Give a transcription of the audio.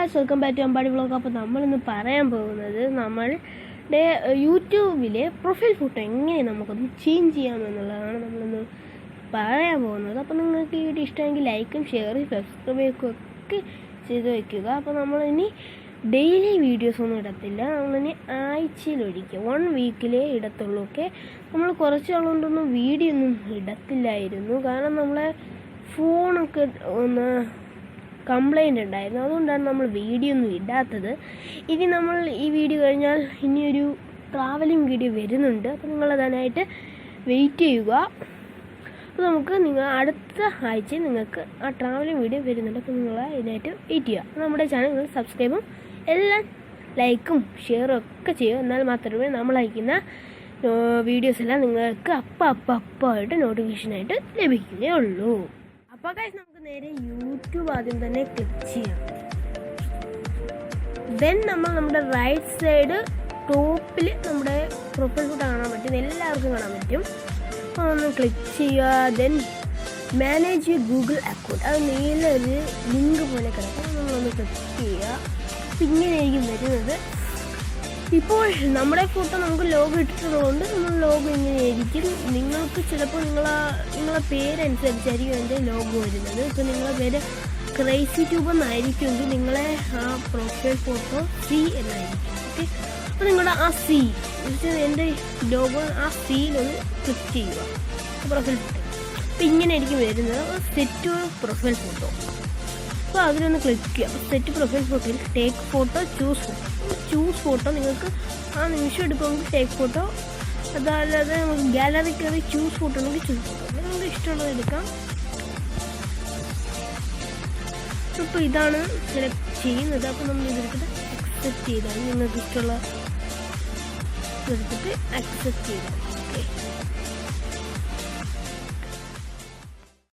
Guys, welcome back to Ambadi vlog. അപ്പോൾ നമ്മളിന്ന് പറയാൻ പോകുന്നത് നമ്മളുടെ യൂട്യൂബിലെ പ്രൊഫൈൽ ഫോട്ടോ എങ്ങനെ നമുക്കൊന്ന് ചേഞ്ച് ചെയ്യാമെന്നുള്ളതാണ് നമ്മളിന്ന് പറയാൻ പോകുന്നത്. അപ്പോൾ നിങ്ങൾക്ക് ഈ വീഡിയോ ഇഷ്ടമെങ്കിൽ ലൈക്കും ഷെയറും സബ്സ്ക്രൈബും ഒക്കെ ചെയ്ത് വയ്ക്കുക. അപ്പോൾ നമ്മളിനി ഡെയിലി വീഡിയോസൊന്നും ഇടത്തില്ല, നമ്മളിനി ആഴ്ചയിലൊരിക്കൽ 1 വീക്കിലേ ഇടത്തുള്ളൂ. ഓക്കെ, നമ്മൾ കുറച്ച് നാളുകൊണ്ടൊന്നും വീഡിയോ ഒന്നും ഇടത്തില്ലായിരുന്നു, കാരണം നമ്മളെ ഫോണൊക്കെ ഒന്ന് കംപ്ലൈൻറ്റ് ഉണ്ടായിരുന്നു. അതുകൊണ്ടാണ് നമ്മൾ വീഡിയോ ഒന്നും ഇടാത്തത്. ഇനി നമ്മൾ ഈ വീഡിയോ കഴിഞ്ഞാൽ ഇനിയൊരു ട്രാവലിംഗ് വീഡിയോ വരുന്നുണ്ട്, അപ്പോൾ നിങ്ങളതിനായിട്ട് വെയിറ്റ് ചെയ്യുക. അപ്പോൾ നിങ്ങൾ അടുത്ത ആഴ്ച നിങ്ങൾക്ക് ആ ട്രാവലിംഗ് വീഡിയോ വരുന്നുണ്ട്, അപ്പോൾ നിങ്ങൾ അതിനായിട്ട് വെയിറ്റ് ചെയ്യുക. നമ്മുടെ ചാനൽ നിങ്ങൾ സബ്സ്ക്രൈബും എല്ലാം ലൈക്കും ഷെയറും ഒക്കെ ചെയ്യുക. എന്നാൽ മാത്രമേ നമ്മൾ അയക്കുന്ന വീഡിയോസ് എല്ലാം നിങ്ങൾക്ക് അപ്പമായിട്ട് നോട്ടിഫിക്കേഷനായിട്ട് ലഭിക്കുകയുള്ളൂ. അപ്പോൾ ഗൈസ്, നമുക്ക് നേരെ യൂട്യൂബ് ആദ്യം തന്നെ ക്ലിക്ക് ചെയ്യാം. ദെൻ നമ്മൾ നമ്മുടെ റൈറ്റ് സൈഡ് ടോപ്പിൽ നമ്മുടെ പ്രൊഫൈൽ ഫോട്ടോ കാണാൻ പറ്റും, എല്ലാവർക്കും കാണാൻ പറ്റും. അപ്പോൾ ഒന്ന് ക്ലിക്ക് ചെയ്യുക. ദെൻ മാനേജ് ഗൂഗിൾ അക്കൗണ്ട്, അത് നീലൊരു ലിങ്ക് പോലെ കിടക്കും, നമ്മളൊന്ന് ക്ലിക്ക് ചെയ്യുക. ഇങ്ങനെയായിരിക്കും വരുന്നത്. ഇപ്പോൾ നമ്മുടെ ഫോട്ടോ നമുക്ക് ലോഗോ ഇട്ടിട്ടുള്ളതുകൊണ്ട് നമ്മൾ ലോഗോ ഇങ്ങനെയായിരിക്കും. നിങ്ങൾക്ക് ചിലപ്പോൾ നിങ്ങളെ പേരനുസരിച്ചായിരിക്കും എൻ്റെ ലോഗോ വരുന്നത്. ഇപ്പോൾ നിങ്ങളെ പേര് ക്രൈസി ട്യൂബ് എന്നായിരിക്കുമെങ്കിൽ നിങ്ങളെ ആ പ്രൊഫൈൽ ഫോട്ടോ സി എന്നായിരിക്കും. ഓക്കെ, അപ്പോൾ നിങ്ങളുടെ ആ സി എൻ്റെ ലോഗോ ആ സിയിലൊന്ന് ക്ലിക്ക് ചെയ്യുക, പ്രൊഫൈൽ ഫോട്ടോ. അപ്പോൾ ഇങ്ങനെയായിരിക്കും വരുന്നത്. സെറ്റ് പ്രൊഫൈൽ ഫോട്ടോ, അപ്പോൾ അതിലൊന്ന് ക്ലിക്ക് ചെയ്യുക. അപ്പോൾ സെറ്റ് പ്രൊഫൈൽ ഫോട്ടോയിൽ ടേക്ക് ഫോട്ടോ, ചൂസ് ഫോട്ടോ നിങ്ങൾക്ക് ആ നിമിഷം എടുക്കുമെങ്കിൽ ടേക്ക് ഫോട്ടോ, അതല്ലാതെ നമുക്ക് ഗാലറി കയറി ചൂസ് ഫോട്ടോ ഉണ്ടെങ്കിൽ ചൂസ് ഫോട്ടോ, നിങ്ങൾക്ക് ഇഷ്ടമുള്ളത് എടുക്കാം. ഇപ്പോൾ ഇതാണ് സെലക്ട് ചെയ്യുന്നത്. അപ്പോൾ നമ്മൾ ഇതെടുത്തിട്ട് അക്സെപ്റ്റ് ചെയ്താൽ നിങ്ങൾക്ക് ഇഷ്ടമുള്ള എടുത്തിട്ട് അക്സെപ്റ്റ് ചെയ്താൽ ഓക്കെ.